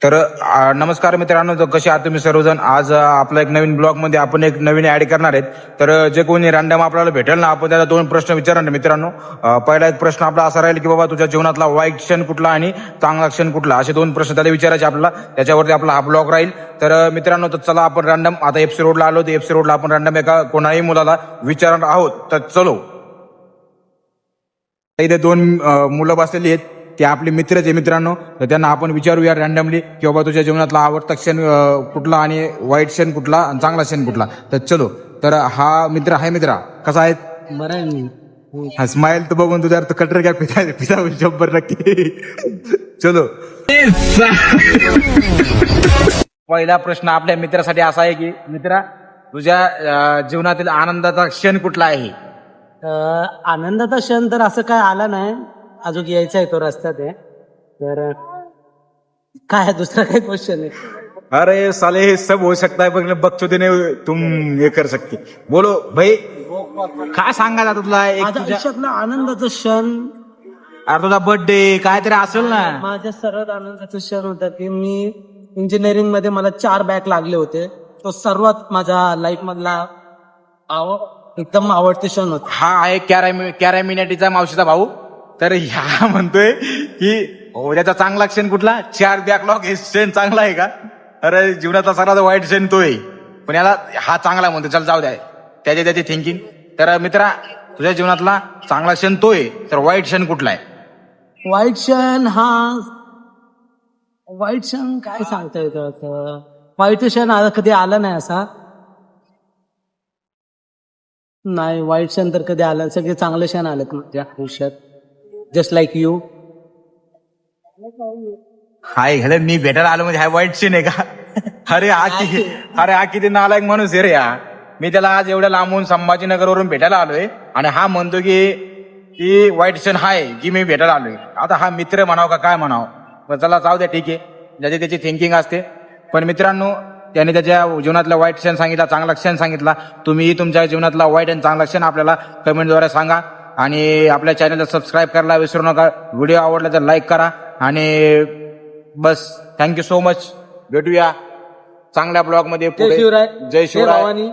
तर नमस्कार मित्रांनो, तर कसे आहात तुम्ही सर्वजण. आज आपला एक नवीन ब्लॉग मध्ये आपण एक नवीन ऍड करणार आहेत. तर जे कोणी रॅन्डम आपल्याला भेटेल ना, आपण त्याला 2 प्रश्न विचारणार मित्रांनो. पहिला एक प्रश्न आपला असा राहील की बाबा तुझ्या जीवनातला वाईट क्षण कुठला आणि चांगला क्षण कुठला, असे 2 प्रश्न त्याला विचारायचे आपल्याला. त्याच्यावरती आपला हा ब्लॉग राहील. तर मित्रांनो, तर चला आपण रॅन्डम आता एफसी रोडला आलो. तर एफसी रोडला आपण रॅन्डम एका कोणाही मुलाला विचारणार आहोत. तर चलो. इथे 2 मुलं बसलेली आहेत, ते आपले मित्रच आहे मित्रांनो. तर त्यांना आपण विचारूया रॅन्डमली की बाबा तुझ्या जीवनातला आवडता क्षण कुठला आणि वाईट क्षण कुठला आणि चांगला क्षण कुठला. तर चलो. तर हा मित्र आहे. मित्रा कसा आहे? बरं आहे मी. हा स्माइल तर बघून तुझ्या कटर काय पिता पिता 100%. चलो. पहिला प्रश्न आपल्या मित्रासाठी असा आहे की मित्रा, तुझ्या जीवनातील आनंदाचा क्षण कुठला आहे? आनंदाचा क्षण तर असं काय आला नाही अजून, यायचा आहे तो रस्त्यात आहे. तर काय दुसरा काय क्वेश्चन आहे? अरे साले, हे सब हो सकता है पर बकचोदी तुम ये कर सकते. बोलो भाई, काय सांगायचं तुला? एक माझ्या तुझ्या आयुष्यातला आनंदाचा क्षण, अरे तुझा बर्थडे काहीतरी असेल ना. माझ्या सर्वात आनंदाचा क्षण होता की मी इंजिनिअरिंग मध्ये मला 4 बॅक लागले होते. तो सर्वात माझ्या लाईफ मधला एकदम आवडते क्षण होता. हा आहे कॅरामिनेटीचा मावशीचा भाऊ. तर ह्या म्हणतोय की त्याचा चांगला क्षण कुठला? 4 बॅकलॉग. हे क्षण चांगला आहे का? अरे जीवनातला सर्वात वाईट क्षण तो आहे, पण याला हा चांगला म्हणतो. चल जाऊ द्या, त्याची थिंकिंग. तर मित्रा, तुझ्या जीवनातला चांगला क्षण तो आहे, तर वाईट क्षण कुठला आहे? वाईट क्षण वाईट क्षण काय सांगता येतं आता? वाईट क्षण कधी आला नाही असा. नाही, वाईट क्षण तर कधी आला. सगळे चांगले क्षण आलेत माझ्या आयुष्यात. Just like you. हाय घाले मी भेटायला आलो म्हणजे हा वाईट क्षण आहे का? अरे हा किती नालायक माणूस आहे रे हा. मी त्याला आज एवढ्या लांबून संभाजीनगरवरून भेटायला आलोय आणि हा म्हणतो की वाईट क्षण हाय की मी भेटायला आलोय. आता हा मित्र म्हणाव का काय म्हणाव? पण चला जाऊ द्या, ठीक आहे, ज्याची त्याची थिंकिंग असते. पण मित्रांनो, त्याने त्याच्या जीवनातला वाईट क्षण सांगितला, चांगला क्षण सांगितला. तुम्ही तुमच्या जीवनातला वाईट आणि चांगला क्षण आपल्याला कमेंटद्वारे सांगा. आणि आपल्या चॅनलला सबस्क्राईब करायला विसरू नका. व्हिडिओ आवडला तर लाईक करा. आणि बस, थँक्यू सो मच. भेटूया चांगल्या ब्लॉग मध्ये. जय शिवराय. जय शिवराय. भवानी.